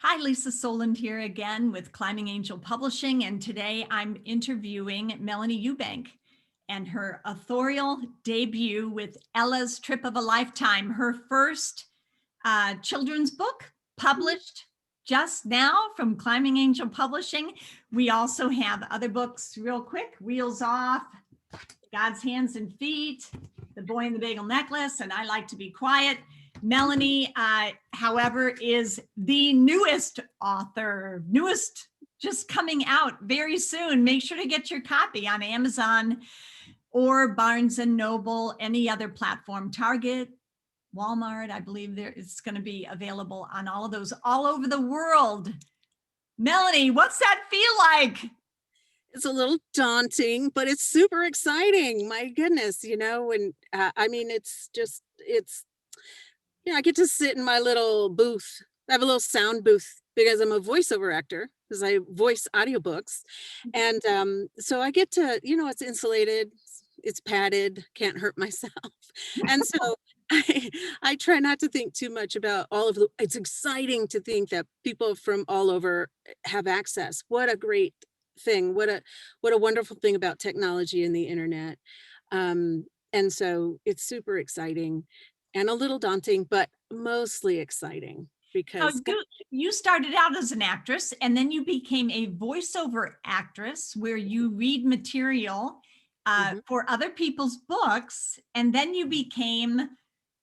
Hi, Lisa Soland here again with Climbing Angel Publishing, and today I'm interviewing Melanie Eubank and her authorial debut with Ella's Trip of a Lifetime, her first children's book published just now from Climbing Angel Publishing. We also have other books real quick: Wheels Off, God's Hands and Feet, The Boy in the Bagel Necklace, and I Like to Be Quiet. Melanie, however, is the newest author, just coming out very soon. Make sure to get your copy on Amazon or Barnes and Noble, any other platform, Target, Walmart. I believe it's going to be available on all of those all over the world. Melanie, what's that feel like? It's a little daunting, but it's super exciting. My goodness, and I mean, I get to sit in my little booth. I have a little sound booth because I'm a voiceover actor, because I voice audiobooks. And so I get to, it's insulated, it's padded, can't hurt myself. And so I, I try not to think too much about it's exciting to think that people from all over have access. What a great thing. What a wonderful thing about technology and the internet. And so it's super exciting and a little daunting, but mostly exciting Now, because you started out as an actress and then you became a voiceover actress where you read material Mhm. for other people's books. And then you became,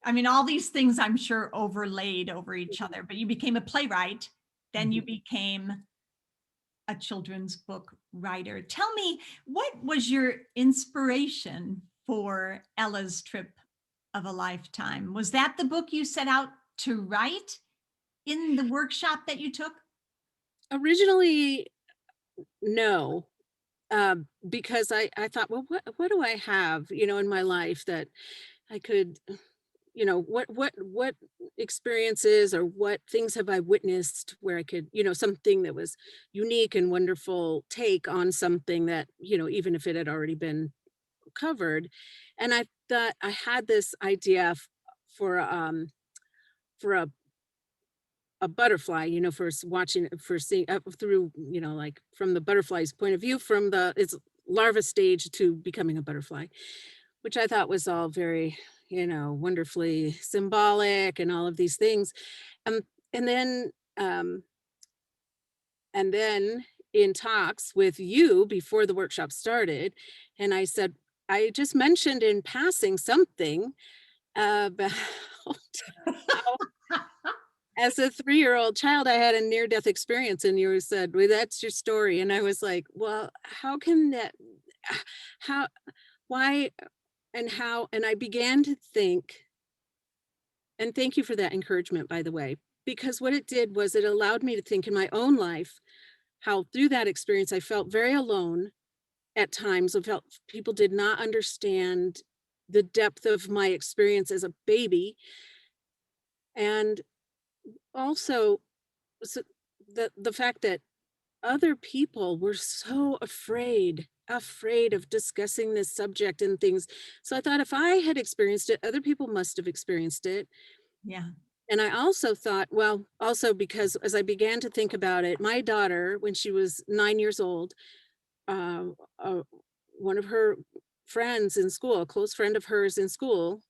I mean, all these things I'm sure overlaid over each other, but you became a playwright. Then you Mhm. became a children's book writer. Tell me, what was your inspiration for Ella's Trip of a Lifetime? Was that the book you set out to write in the workshop that you took? Originally, no, because I thought, well, what do I have, in my life that I could, what experiences or what things have I witnessed where I could, something that was unique and wonderful take on something that, even if it had already been covered. And I thought I had this idea for for a butterfly, for seeing up through, like from the butterfly's point of view, from its larva stage to becoming a butterfly, which I thought was all very, wonderfully symbolic and all of these things. Um, and then, um, and then in talks with you before the workshop started, and I said, I just mentioned in passing something about how as a 3-year-old child, I had a near-death experience, and you said, "Well, that's your story." And I was like, "Well, how can that how why and how?" And I began to think, and thank you for that encouragement, by the way, because what it did was it allowed me to think in my own life how through that experience, I felt very alone at times. I felt people did not understand the depth of my experience as a baby, and also, so the fact that other people were so afraid of discussing this subject and things. So I thought if I had experienced it, other people must have experienced it. Yeah. And I also thought, well, also because as I began to think about it, my daughter, when she was 9 years old, uh, uh, one of her friends in school, a close friend of hers in school,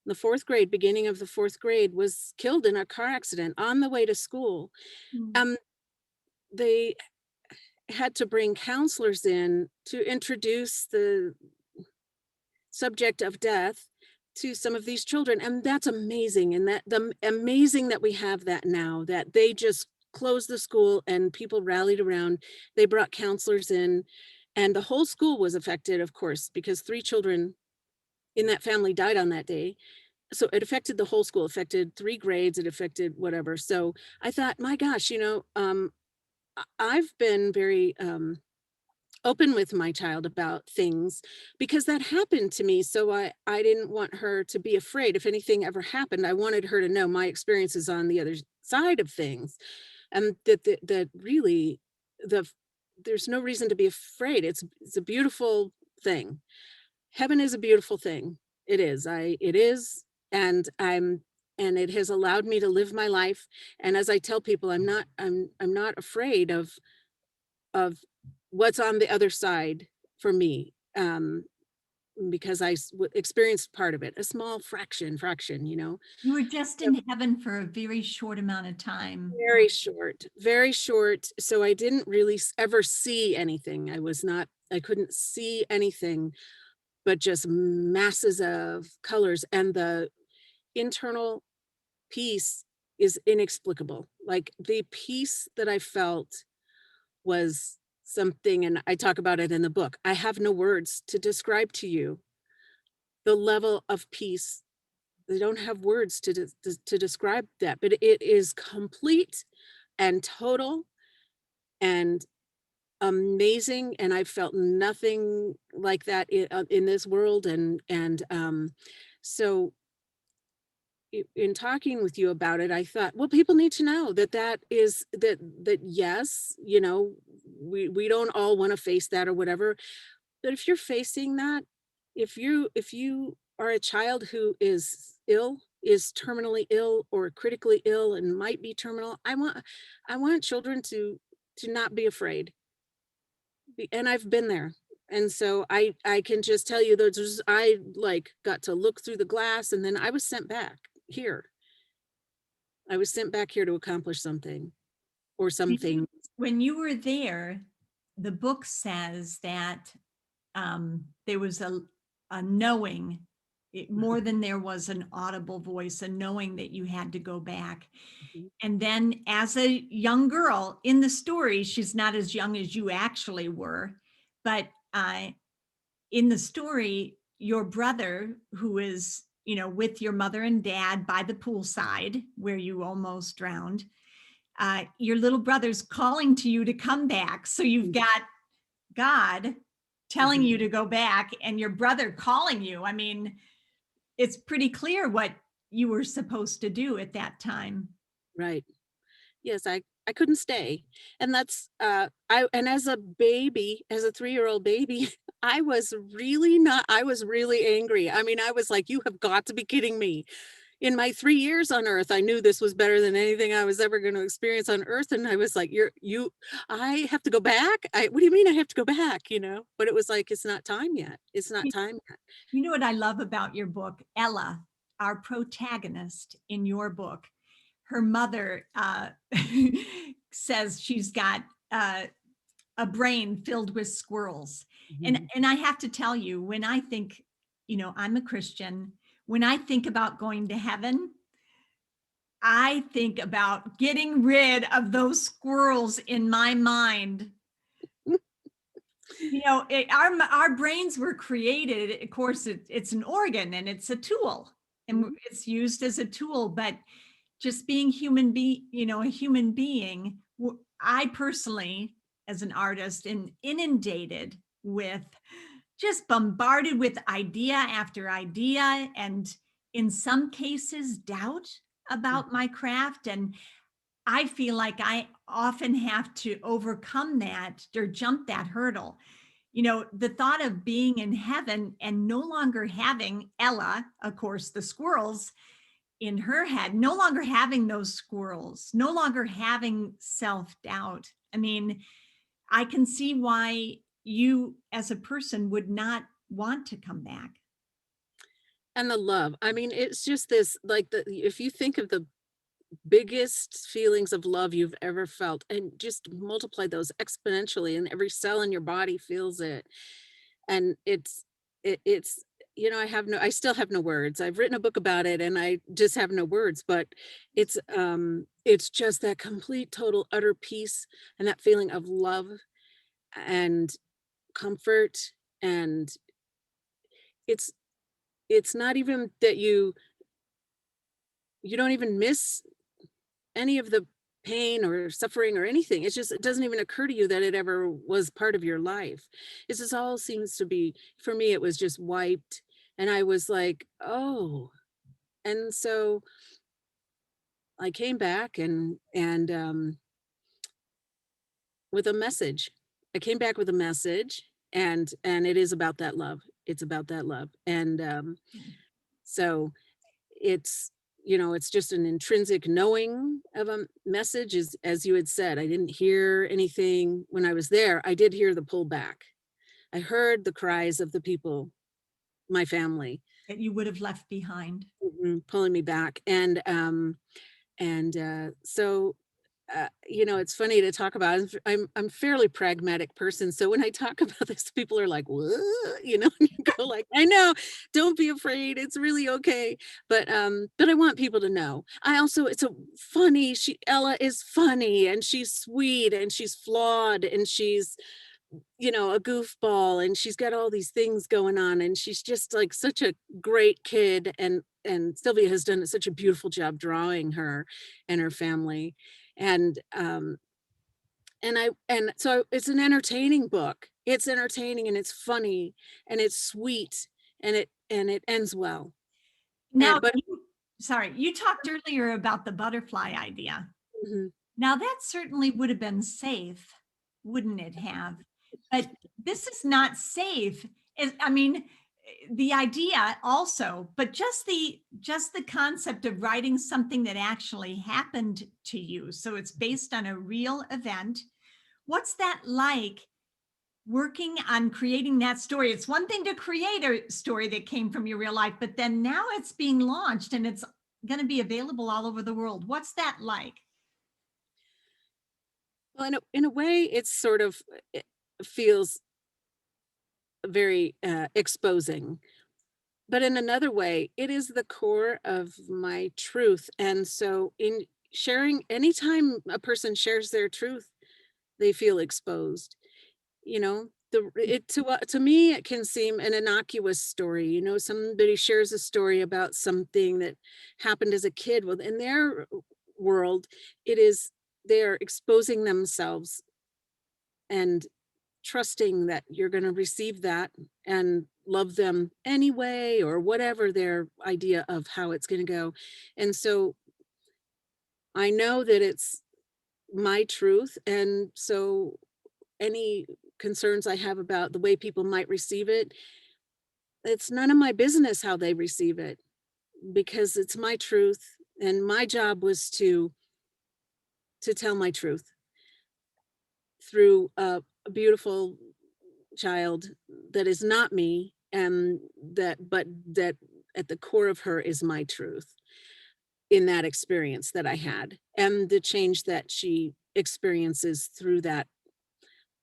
the fourth grade, beginning of the fourth grade, was killed in a car accident on the way to school. Mm. Um, they had to bring counselors in to introduce the subject of death to some of these children, and that's amazing. And amazing that we have that now, that they just closed the school and people rallied around. They brought counselors in, and the whole school was affected, of course, because 3 children in that family died on that day. So it affected the whole school, affected 3 grades, it affected whatever. So I thought, my gosh, I've been very open with my child about things because that happened to me. So I didn't want her to be afraid. If anything ever happened, I wanted her to know my experiences on the other side of things, and that really the there's no reason to be afraid. It's a beautiful thing. Heaven is a beautiful thing. It is. It is, and and it has allowed me to live my life. And as I tell people, I'm not afraid of what's on the other side for me. Because experienced part of it, a small fraction, you know. You were just So in heaven for a very short amount of time. very short, very short. So I didn't really ever see anything. I couldn't see anything but just masses of colors. And the internal peace is inexplicable. Like the peace that I felt was something, and I talk about it in the book. I have no words to describe to you the level of peace. They don't have words to describe that, but it is complete and total and amazing, and I felt nothing like that in this world. So in talking with you about it, I thought, well, people need to know that yes, you know, we don't all want to face that or whatever. But if you're facing that, if you are a child who is terminally ill or critically ill and might be terminal, I want children to not be afraid. And I've been there. And so I can just tell you that I like got to look through the glass, and then I was sent back here. I was sent back here to accomplish something or When you something. when you were there, the book says that there was a knowing, more than there was an audible voice, a knowing that you had to go back. Mhm, And then as a young girl in the story, she's not as young as you actually were, but in the story, your brother, who is, with your mother and dad by the poolside where you almost drowned, your little brother's calling to you to come back. So you've mhm, got God telling mhm. you to go back and your brother calling you. I mean, it's pretty clear what you were supposed to do at that time. Right. Yes, I couldn't stay. And that's I and as a baby, as a 3-year-old baby, I was really angry. I mean, I was like, you have got to be kidding me. In my 3 years on earth, I knew this was better than anything I was ever going to experience on earth, and I was like, I have to go back? What do you mean I have to go back, you know? But it was like it's not time yet. It's not You time yet. you know what I love about your book? Ella, our protagonist in your book, her mother says she's got a brain filled with squirrels. And Mhm. and I have to tell you, when I think, I'm a Christian, when I think about going to heaven, I think about getting rid of those squirrels in my mind. Our brains were created, of course, it's an organ and it's a tool, and Mhm. it's used as a tool, but just being a human being, I personally, as an artist, and inundated with, just bombarded with idea after idea, and in some cases doubt Mhm. about my craft. And I feel like I often have to overcome that or jump that hurdle. The thought of being in heaven and no longer having Ella, of course, the squirrels in her head, no longer having those squirrels, no longer having self doubt. I mean, I can see why you as a person would not want to come back. And the love. I mean, it's just this like if you think of the biggest feelings of love you've ever felt and just multiply those exponentially, and every cell in your body feels it. And it's I still have no words. I've written a book about it and I just have no words, but it's just that complete total utter peace and that feeling of love and comfort. And it's it's not even that you don't even miss any of the pain or suffering or anything. It's just it doesn't even occur to you that it ever was part of your life. It just all seems to be, for me, it was just wiped. And I was like, oh. And so I came back and with a message. I came back with a message, and it is about that love. It's about that love. And so it's it's just an intrinsic knowing of a message, is, as you had said, I didn't hear anything when I was there. I did hear the pullback. I heard the cries of the people, my family, that you would have left behind? pulling me back. So it's funny to talk about. I'm fairly pragmatic person, so when I talk about this, people are like, "What?" And you go like, "I know, don't be afraid. It's really okay." But I want people to know. I also, it's a funny. Ella is funny, and she's sweet, and she's flawed, and she's a goofball, and she's got all these things going on, and she's just like such a great kid, and Sylvia has done such a beautiful job drawing her and her family. And um and I and so it's an entertaining book. It's entertaining, and it's funny, and it's sweet, and it ends well. Now, But sorry, you talked earlier about the butterfly idea. mhm. Now that certainly would have been safe, wouldn't it have? But this is not safe. I mean, the idea also, but just the concept of writing something that actually happened to you. So it's based on a real event. What's that like, working on creating that story? It's one thing to create a story that came from your real life, but then now it's being launched and it's going to be available all over the world. What's that like? Well, in a way, it's sort of, it feels very exposing. But in another way, it is the core of my truth. And so, in sharing, anytime a person shares their truth, they feel exposed. To me, it can seem an innocuous story. Somebody shares a story about something that happened as a kid. Well, in their world, it is, they're exposing themselves and trusting that you're going to receive that and love them anyway, or whatever their idea of how it's going to go. And so I know that it's my truth. And so any concerns I have about the way people might receive it, it's none of my business how they receive it, because it's my truth. And my job was to tell my truth through a beautiful child that is not me, and that at the core of her is my truth, in that experience that I had, and the change that she experiences through that,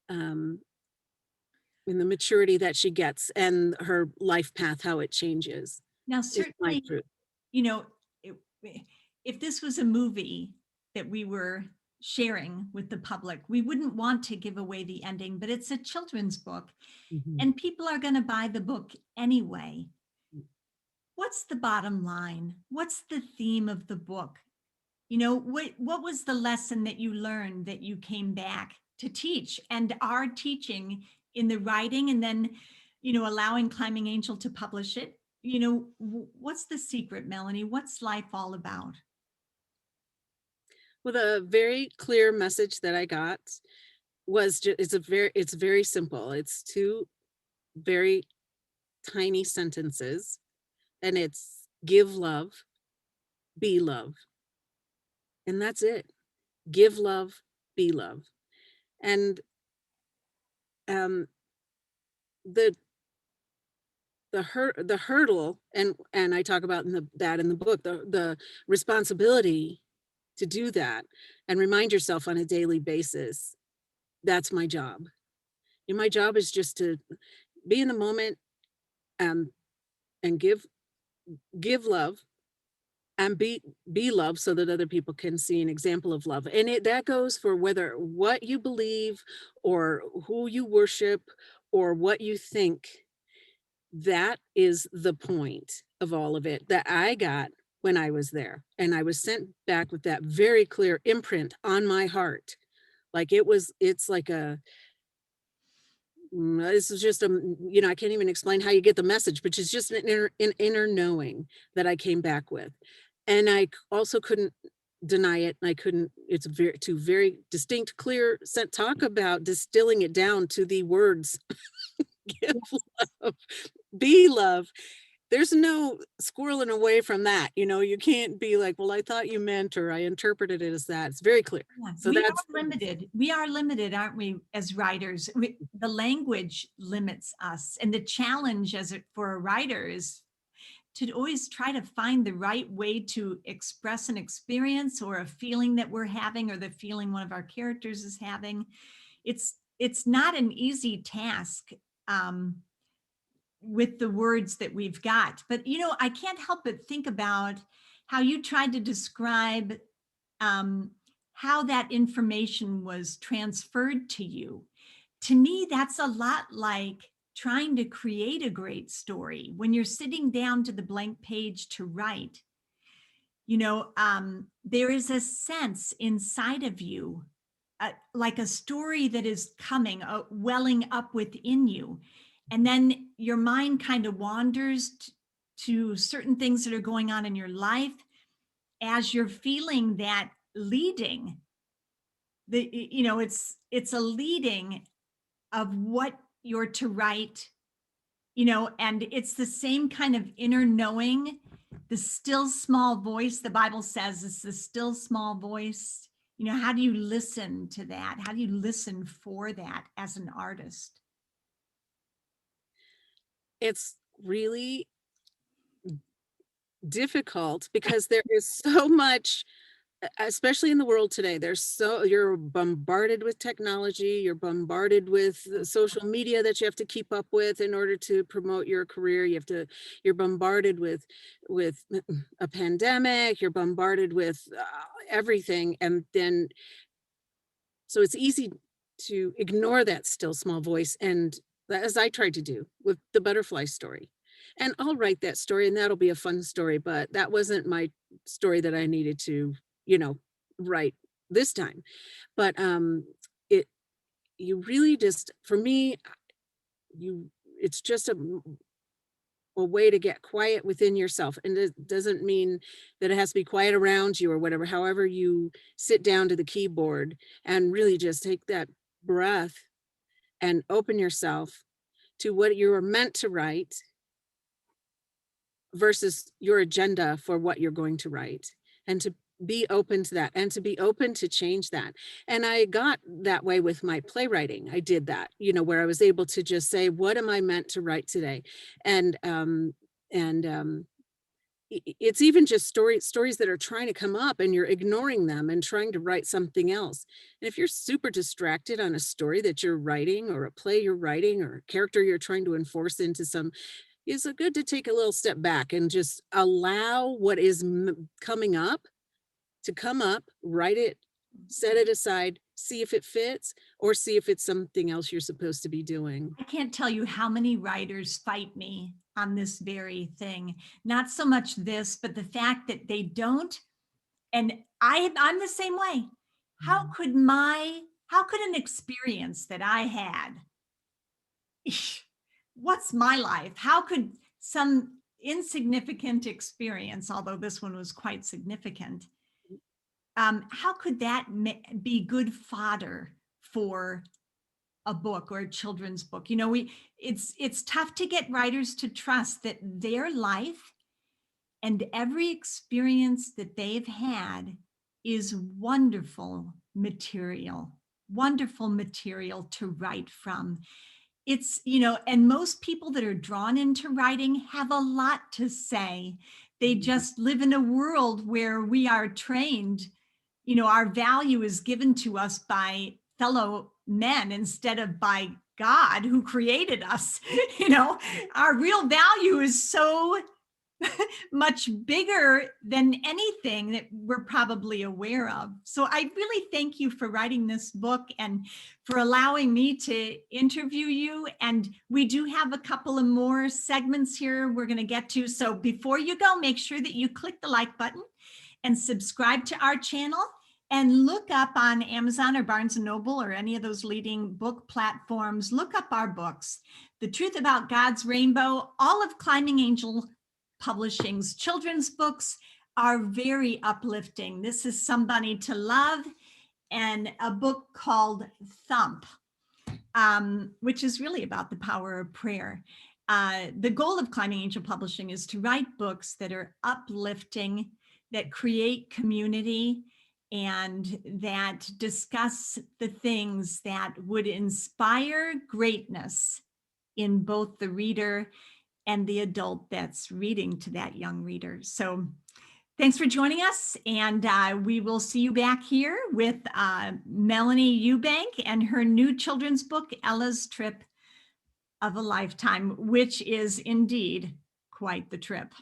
um in the maturity that she gets, and her life path, how it changes, Now, is my certainly, truth. you know, it- if this was a movie that we were sharing with the public, we wouldn't want to give away the ending, but it's a children's book Mhm. and people are going to buy the book anyway. What's the bottom line? What's the theme of the book? What was the lesson that you learned that you came back to teach and are teaching in the writing, and then, allowing Climbing Angel to publish it? What's the secret, Melanie? What's life all about? Well, the very clear message that I got was just, it's very simple. It's two very tiny sentences, and it's give love, be love. And that's it. Give love, be love. And um the the hurdle, and I talk about that in the book, the responsibility to do that and remind yourself on a daily basis, that's my job. And my job is just to be in the moment, um, and give love, and be love, so that other people can see an example of love. And that goes for whether what you believe, or who you worship, or what you think. That is the point of all of it that I got when I was there. And I was sent back with that very clear imprint on my heart. Like it's like this is just I can't even explain how you get the message, but it's just an inner knowing that I came back with. And also couldn't deny it. And I couldn't, it's two very distinct, clear set, talk about distilling it down to the words, give love, be love. there's no squirreling away from that, you can't be like, "Well, I thought you meant," or "I interpreted it as that." It's very clear. Yeah, So we that's are limited. We are limited, aren't we, as writers? The language limits us, and the challenge for a writer is to always try to find the right way to express an experience or a feeling that we're having or the feeling one of our characters is having. It's not an easy task. Um, with the words that we've got. But, I can't help but think about how you tried to describe um, how that information was transferred to you. To me, that's a lot like trying to create a great story. When you're sitting down to the blank page to write, there is a sense inside of you, like a story that is coming, welling up within you. And then your mind kind of wanders to certain things that are going on in your life as you're feeling that leading. It's a leading of what you're to write, and it's the same kind of inner knowing, the still small voice. The Bible says it's the still small voice. How do you listen to that? How do you listen for that as an artist? it's really difficult because there is so much, especially in the world today, you're bombarded with technology, you're bombarded with the social media that you have to keep up with in order to promote your career. You're bombarded with a pandemic, you're bombarded with everything. And then, so it's easy to ignore that still small voice. And as I tried to do with the butterfly story. And I'll write that story and that'll be a fun story, but that wasn't my story that I needed to, you know, write this time. But it you really just, for me, you it's just a way to get quiet within yourself. And it doesn't mean that it has to be quiet around you or whatever. However, you sit down to the keyboard and really just take that breath and open yourself to what you were meant to write versus your agenda for what you're going to write, and to be open to that and to be open to change that. And I got that way with my playwriting. I did that, where I was able to just say, what am I meant to write today? And it's even just stories that are trying to come up and you're ignoring them and trying to write something else. And if you're super distracted on a story that you're writing or a play you're writing or a character you're trying to enforce into some, it's good to take a little step back and just allow what is coming up to come up, write it, set it aside, see if it fits, or see if it's something else you're supposed to be doing. I can't tell you how many writers fight me on this very thing. Not so much this, but the fact that they don't. And I'm the same way. How Mhm. could an experience that I had, what's my life? How could some insignificant experience, although this one was quite significant, how could that be good fodder for a book or a children's book? It's tough to get writers to trust that their life and every experience that they've had is wonderful material to write from. And most people that are drawn into writing have a lot to say. They just live in a world where we are trained, our value is given to us by fellow men instead of by God who created us. Our real value is so much bigger than anything that we're probably aware of. So I really thank you for writing this book and for allowing me to interview you. And we do have a couple of more segments here we're going to get to. So before you go, make sure that you click the like button and subscribe to our channel, and look up on Amazon or Barnes and Noble or any of those leading book platforms. Look up our books, The Truth About God's Rainbow. All of Climbing Angel Publishing's children's books are very uplifting. This is Somebody to Love, and a book called Thump, which is really about the power of prayer. The goal of Climbing Angel Publishing is to write books that are uplifting, that create community, and that discuss the things that would inspire greatness in both the reader and the adult that's reading to that young reader. So thanks for joining us, and we will see you back here with Melanie Eubank and her new children's book, Ella's Trip of a Lifetime, which is indeed quite the trip.